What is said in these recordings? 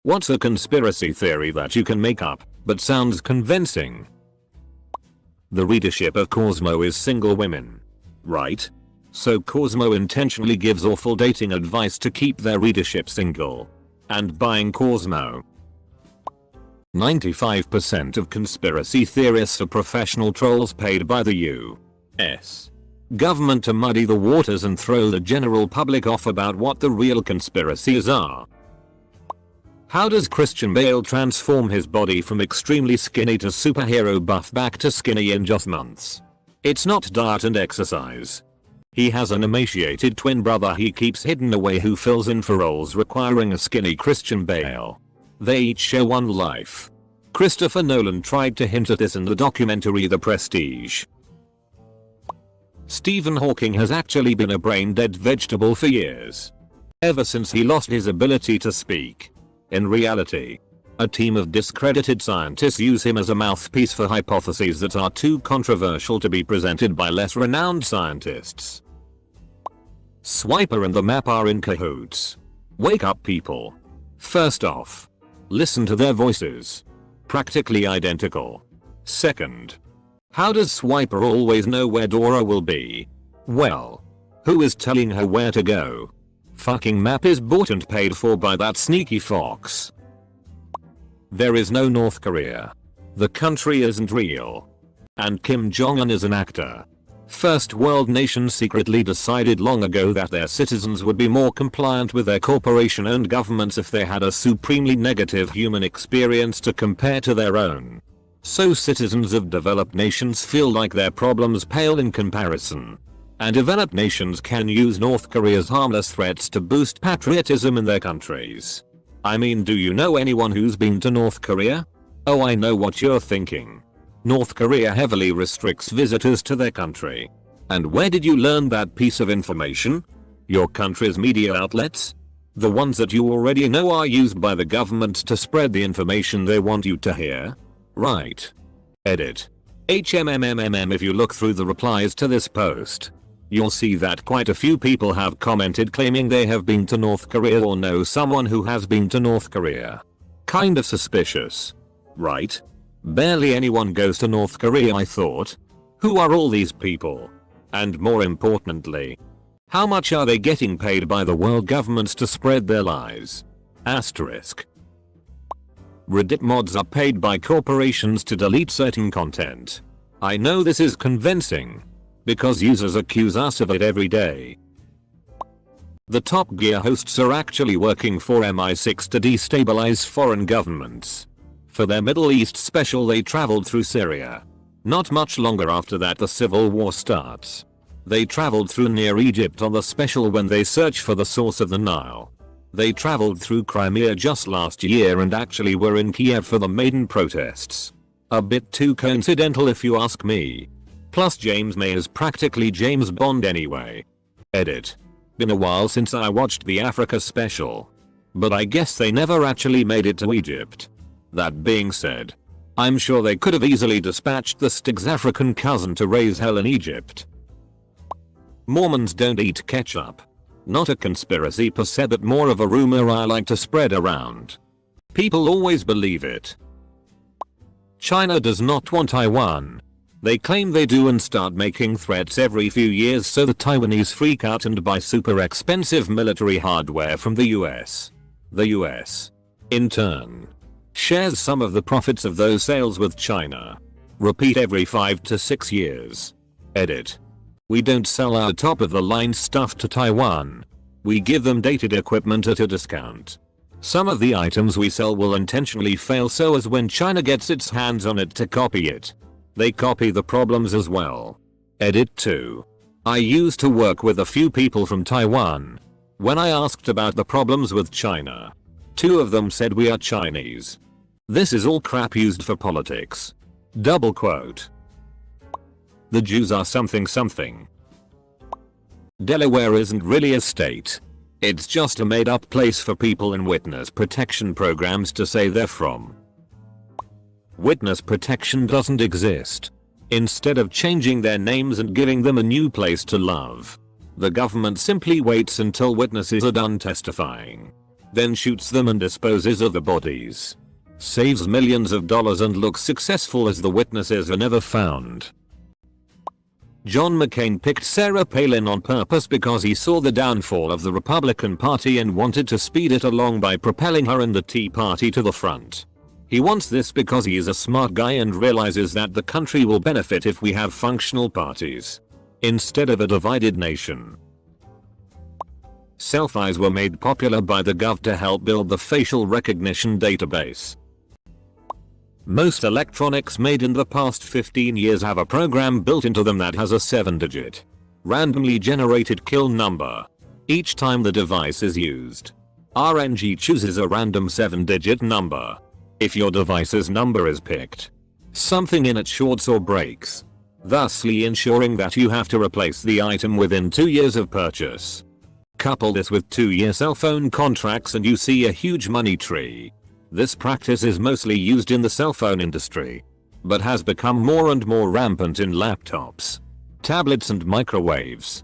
What's a conspiracy theory that you can make up, but sounds convincing? The readership of Cosmo is single women. Right? So Cosmo intentionally gives awful dating advice to keep their readership single. And buying Cosmo. 95% of conspiracy theorists are professional trolls paid by the U.S. government to muddy the waters and throw the general public off about what the real conspiracies are. How does Christian Bale transform his body from extremely skinny to superhero buff back to skinny in just months? It's not diet and exercise. He has an emaciated twin brother he keeps hidden away who fills in for roles requiring a skinny Christian Bale. They each share one life. Christopher Nolan tried to hint at this in the documentary The Prestige. Stephen Hawking has actually been a brain-dead vegetable for years. Ever since he lost his ability to speak. In reality, a team of discredited scientists use him as a mouthpiece for hypotheses that are too controversial to be presented by less renowned scientists. Swiper and the map are in cahoots. Wake up, people. First off, listen to their voices. Practically identical. Second, how does Swiper always know where Dora will be? Well, who is telling her where to go? Fucking map is bought and paid for by that sneaky fox. There is no North Korea. The country isn't real. And Kim Jong-un is an actor. First world nations secretly decided long ago that their citizens would be more compliant with their corporation-owned governments if they had a supremely negative human experience to compare to their own. So citizens of developed nations feel like their problems pale in comparison. And developed nations can use North Korea's harmless threats to boost patriotism in their countries. I mean, do you know anyone who's been to North Korea? Oh, I know what you're thinking. North Korea heavily restricts visitors to their country. And where did you learn that piece of information? Your country's media outlets? The ones that you already know are used by the government to spread the information they want you to hear? Right. Edit. HMMMMM. If you look through the replies to this post, you'll see that quite a few people have commented claiming they have been to North Korea or know someone who has been to North Korea. Kind of suspicious. Right? Barely anyone goes to North Korea, I thought. Who are all these people? And more importantly, how much are they getting paid by the world governments to spread their lies? Asterisk. Reddit mods are paid by corporations to delete certain content. I know this is convincing, because users accuse us of it every day. The Top Gear hosts are actually working for MI6 to destabilize foreign governments. For their Middle East special they traveled through Syria. Not much longer after that the civil war starts. They traveled through near Egypt on the special when they search for the source of the Nile. They traveled through Crimea just last year and actually were in Kiev for the Maidan protests. A bit too coincidental if you ask me. Plus James May is practically James Bond anyway. Edit. Been a while since I watched the Africa special. But I guess they never actually made it to Egypt. That being said, I'm sure they could have easily dispatched the Stig's African cousin to raise hell in Egypt. Mormons don't eat ketchup. Not a conspiracy per se, but more of a rumor I like to spread around. People always believe it. China does not want Taiwan. They claim they do and start making threats every few years so the Taiwanese freak out and buy super expensive military hardware from the US. The US, in turn, shares some of the profits of those sales with China. Repeat every 5 to 6 years. Edit. We don't sell our top of the line stuff to Taiwan. We give them dated equipment at a discount. Some of the items we sell will intentionally fail so as when China gets its hands on it to copy it, they copy the problems as well. Edit 2. I used to work with a few people from Taiwan. When I asked about the problems with China, 2 of them said we are Chinese. This is all crap used for politics. Double quote. The Jews are something something. Delaware isn't really a state. It's just a made up place for people in witness protection programs to say they're from. Witness protection doesn't exist. Instead of changing their names and giving them a new place to love, the government simply waits until witnesses are done testifying. then shoots them and disposes of the bodies. Saves millions of dollars and looks successful as the witnesses are never found. John McCain picked Sarah Palin on purpose because he saw the downfall of the Republican Party and wanted to speed it along by propelling her and the Tea Party to the front. He wants this because he is a smart guy and realizes that the country will benefit if we have functional parties instead of a divided nation. Selfies were made popular by the Gov to help build the facial recognition database. Most electronics made in the past 15 years have a program built into them that has a 7-digit, randomly generated kill number each time the device is used. RNG chooses a random 7-digit number. If your device's number is picked, something in it shorts or breaks, thusly ensuring that you have to replace the item within 2 years of purchase. Couple this with 2-year cell phone contracts and you see a huge money tree. This practice is mostly used in the cell phone industry, but has become more and more rampant in laptops, tablets and microwaves.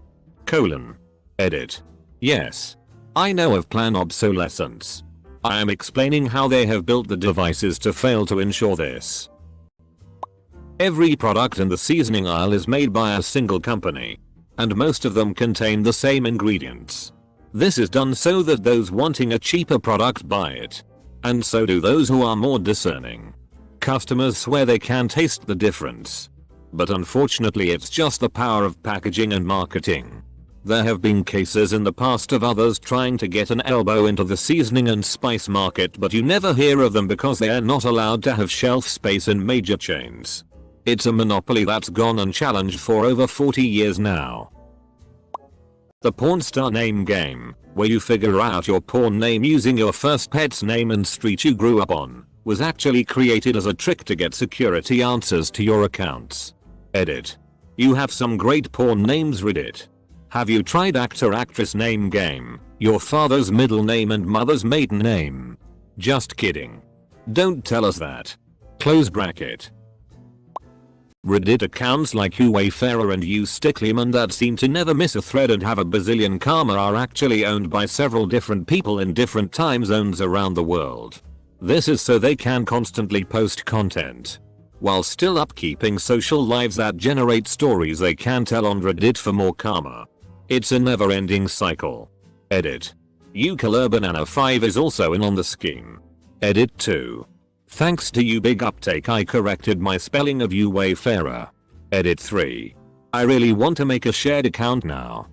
Edit. Yes, I know of planned obsolescence. I am explaining how they have built the devices to fail to ensure this. Every product in the seasoning aisle is made by a single company, and most of them contain the same ingredients. This is done so that those wanting a cheaper product buy it, and so do those who are more discerning. Customers swear they can taste the difference, but unfortunately it's just the power of packaging and marketing. There have been cases in the past of others trying to get an elbow into the seasoning and spice market, but you never hear of them because they are not allowed to have shelf space in major chains. It's a monopoly that's gone unchallenged for over 40 years now. The porn star name game, where you figure out your porn name using your first pet's name and street you grew up on, was actually created as a trick to get security answers to your accounts. Edit. You have some great porn names, Reddit. Have you tried actor/actress name game, your father's middle name and mother's maiden name? Just kidding. Don't tell us that. Close bracket. Reddit accounts like Wayfarer and Sticklyman that seem to never miss a thread and have a bazillion karma are actually owned by several different people in different time zones around the world. This is so they can constantly post content, while still upkeeping social lives that generate stories they can tell on Reddit for more karma. It's a never-ending cycle. Edit. Banana5 is also in on the scheme. Edit 2. Thanks to you big uptake I corrected my spelling of Wayfarer. Edit 3. I really want to make a shared account now.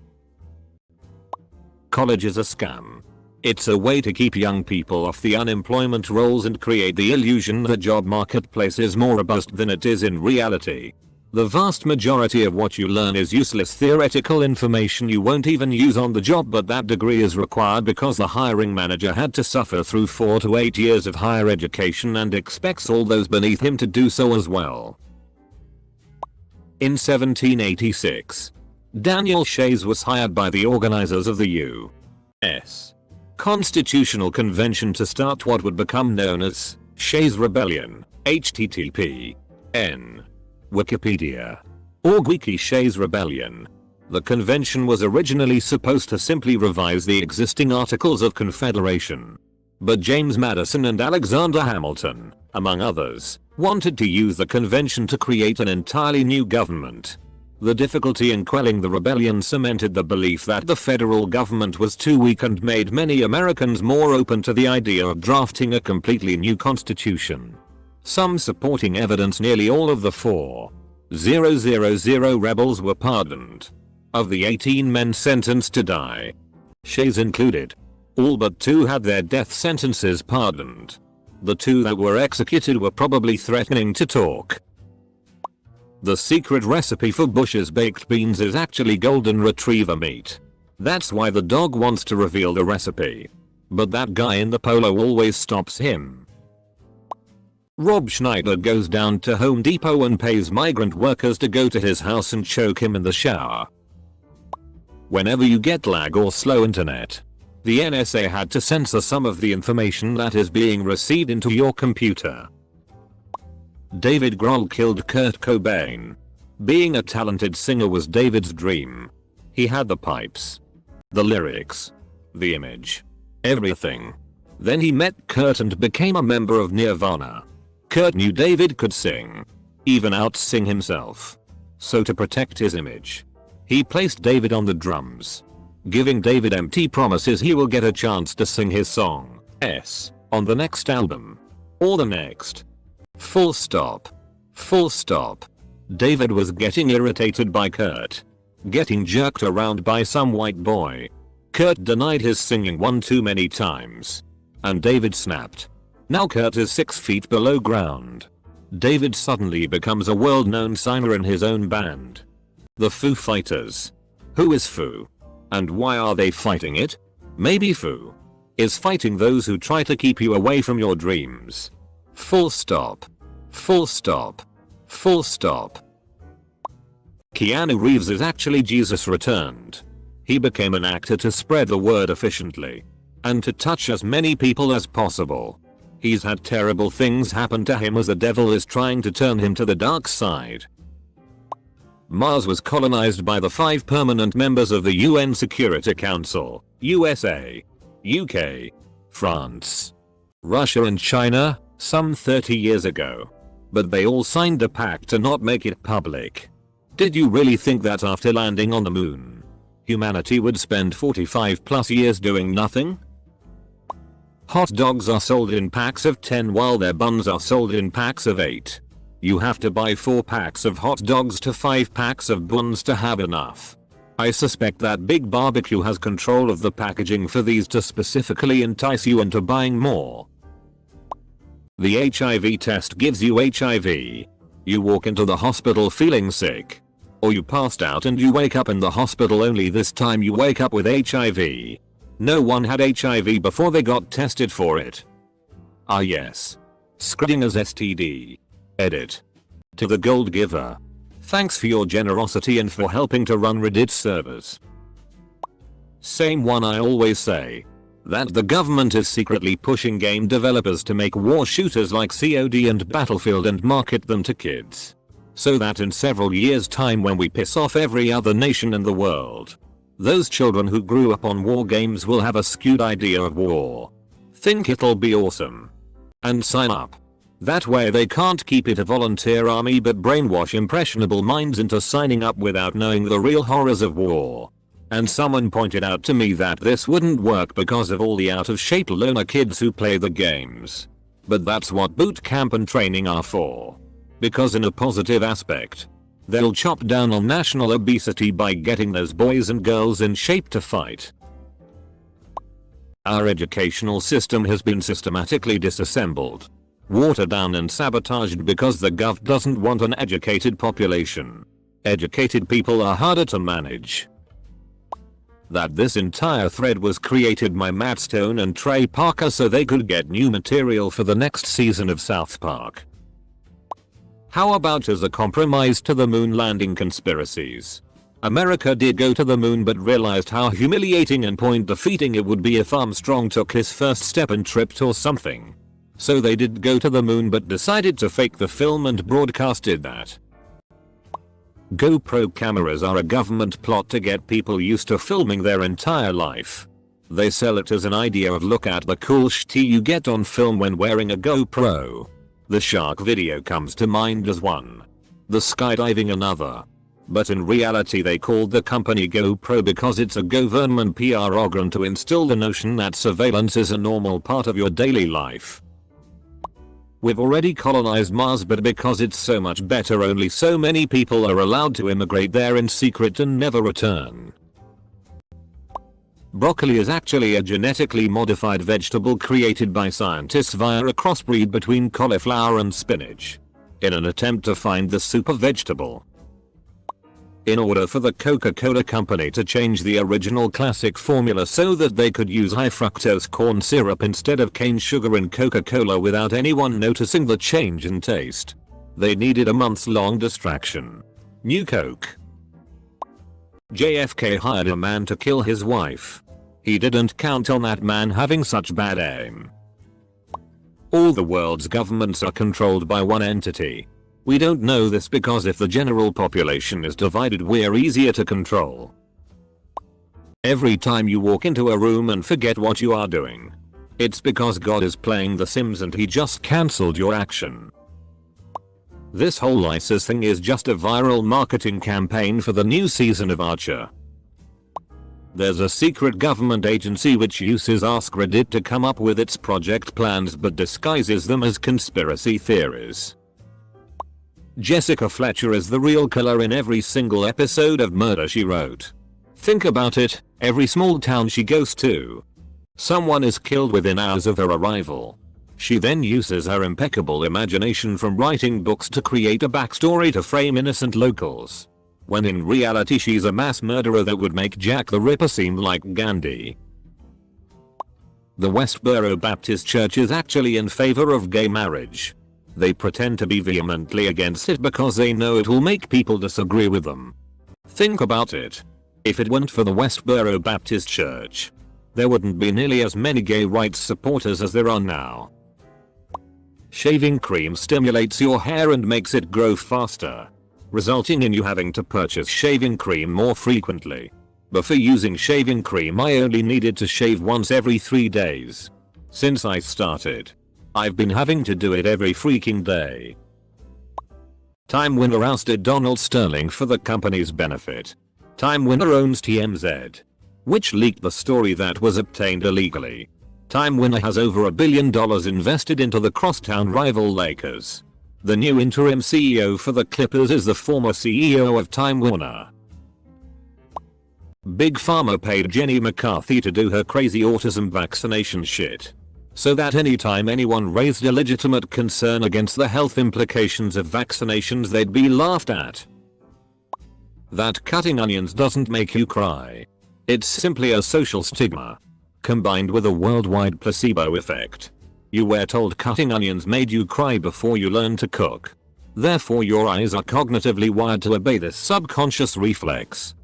College is a scam. It's a way to keep young people off the unemployment rolls and create the illusion the job marketplace is more robust than it is in reality. The vast majority of what you learn is useless theoretical information you won't even use on the job, but that degree is required because the hiring manager had to suffer through 4 to 8 years of higher education and expects all those beneath him to do so as well. In 1786, Daniel Shays was hired by the organizers of the U.S. Constitutional Convention to start what would become known as Shays Rebellion. http://n. Wikipedia. Org Wiki Shays Rebellion. The convention was originally supposed to simply revise the existing Articles of Confederation, but James Madison and Alexander Hamilton, among others, wanted to use the convention to create an entirely new government. The difficulty in quelling the rebellion cemented the belief that the federal government was too weak and made many Americans more open to the idea of drafting a completely new constitution. Some supporting evidence: nearly all of the 4,000 rebels were pardoned. Of the 18 men sentenced to die, Shays included, all but 2 had their death sentences pardoned. The 2 that were executed were probably threatening to talk. The secret recipe for Bush's baked beans is actually golden retriever meat. That's why the dog wants to reveal the recipe, but that guy in the polo always stops him. Rob Schneider goes down to Home Depot and pays migrant workers to go to his house and choke him in the shower. Whenever you get lag or slow internet, the NSA had to censor some of the information that is being received into your computer. David Grohl killed Kurt Cobain. Being a talented singer was David's dream. He had the pipes, the lyrics, the image, everything. Then he met Kurt and became a member of Nirvana. Kurt knew David could sing, even out-sing himself. So to protect his image, he placed David on the drums, giving David empty promises he will get a chance to sing his song on the next album. Or the next. Full stop. Full stop. David was getting irritated by Kurt, getting jerked around by some white boy. Kurt denied his singing one too many times, and David snapped. Now Kurt is 6 feet below ground. David suddenly becomes a world-known singer in his own band, the Foo Fighters. Who is Foo? And why are they fighting it? Maybe Foo is fighting those who try to keep you away from your dreams. Full stop. Full stop. Full stop. Keanu Reeves is actually Jesus returned. He became an actor to spread the word efficiently and to touch as many people as possible. He's had terrible things happen to him as the devil is trying to turn him to the dark side. Mars was colonized by the 5 permanent members of the UN Security Council, USA, UK, France, Russia and China, some 30 years ago. But they all signed a pact to not make it public. Did you really think that after landing on the moon, humanity would spend 45+ years doing nothing? Hot dogs are sold in packs of 10 while their buns are sold in packs of 8. You have to buy 4 packs of hot dogs to 5 packs of buns to have enough. I suspect that Big Barbecue has control of the packaging for these to specifically entice you into buying more. The HIV test gives you HIV. You walk into the hospital feeling sick. Or you passed out and you wake up in the hospital, only this time you wake up with HIV. No one had HIV before they got tested for it. Ah yes. Screening as STD. Edit. To the gold giver. Thanks for your generosity and for helping to run Reddit servers. Same one I always say. That the government is secretly pushing game developers to make war shooters like COD and Battlefield and market them to kids. So that in several years' time, when we piss off every other nation in the world, those children who grew up on war games will have a skewed idea of war, think it'll be awesome, and sign up. That way they can't keep it a volunteer army but brainwash impressionable minds into signing up without knowing the real horrors of war. And someone pointed out to me that this wouldn't work because of all the out of shape loner kids who play the games. But that's what boot camp and training are for. Because in a positive aspect, they'll chop down on national obesity by getting those boys and girls in shape to fight. Our educational system has been systematically disassembled, watered down and sabotaged because the gov doesn't want an educated population. Educated people are harder to manage. That this entire thread was created by Matt Stone and Trey Parker so they could get new material for the next season of South Park. How about as a compromise to the moon landing conspiracies? America did go to the moon but realized how humiliating and point defeating it would be if Armstrong took his first step and tripped or something. So they did go to the moon but decided to fake the film and broadcasted that. GoPro cameras are a government plot to get people used to filming their entire life. They sell it as an idea of look at the cool shit you get on film when wearing a GoPro. The shark video comes to mind as one. The skydiving another. But in reality they called the company GoPro because it's a government PR organ to instill the notion that surveillance is a normal part of your daily life. We've already colonized Mars, but because it's so much better only so many people are allowed to immigrate there in secret and never return. Broccoli is actually a genetically modified vegetable created by scientists via a crossbreed between cauliflower and spinach, in an attempt to find the super vegetable. In order for the Coca-Cola company to change the original classic formula so that they could use high fructose corn syrup instead of cane sugar in Coca-Cola without anyone noticing the change in taste, they needed a months-long distraction. New Coke. JFK hired a man to kill his wife. He didn't count on that man having such bad aim. All the world's governments are controlled by one entity. We don't know this because if the general population is divided, we're easier to control. Every time you walk into a room and forget what you are doing, It's because God is playing The Sims and he just cancelled your action. This whole ISIS thing is just a viral marketing campaign for the new season of Archer. There's a secret government agency which uses AskReddit to come up with its project plans but disguises them as conspiracy theories. Jessica Fletcher is the real killer in every single episode of Murder, She Wrote. Think about it, every small town she goes to, someone is killed within hours of her arrival. She then uses her impeccable imagination from writing books to create a backstory to frame innocent locals, when in reality she's a mass murderer that would make Jack the Ripper seem like Gandhi. The Westboro Baptist Church is actually in favor of gay marriage. They pretend to be vehemently against it because they know it will make people disagree with them. Think about it. If it weren't for the Westboro Baptist Church, there wouldn't be nearly as many gay rights supporters as there are now. Shaving cream stimulates your hair and makes it grow faster, resulting in you having to purchase shaving cream more frequently. Before using shaving cream, I only needed to shave once every 3 days. Since I started, I've been having to do it every freaking day. Time Winner ousted Donald Sterling for the company's benefit. Time Winner owns TMZ, which leaked the story that was obtained illegally. Time Winner has over $1 billion invested into the crosstown rival Lakers. The new interim CEO for the Clippers is the former CEO of Time Warner. Big Pharma paid Jenny McCarthy to do her crazy autism vaccination shit, so that anytime anyone raised a legitimate concern against the health implications of vaccinations, they'd be laughed at. That cutting onions doesn't make you cry. It's simply a social stigma, combined with a worldwide placebo effect. You were told cutting onions made you cry before you learned to cook. Therefore your eyes are cognitively wired to obey this subconscious reflex.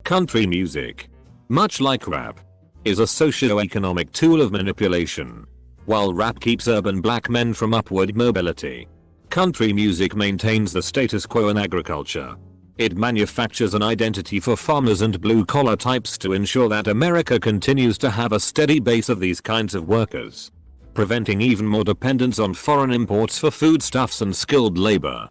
Country music, much like rap, is a socio-economic tool of manipulation. While rap keeps urban black men from upward mobility, country music maintains the status quo in agriculture. It manufactures an identity for farmers and blue-collar types to ensure that America continues to have a steady base of these kinds of workers, preventing even more dependence on foreign imports for foodstuffs and skilled labor.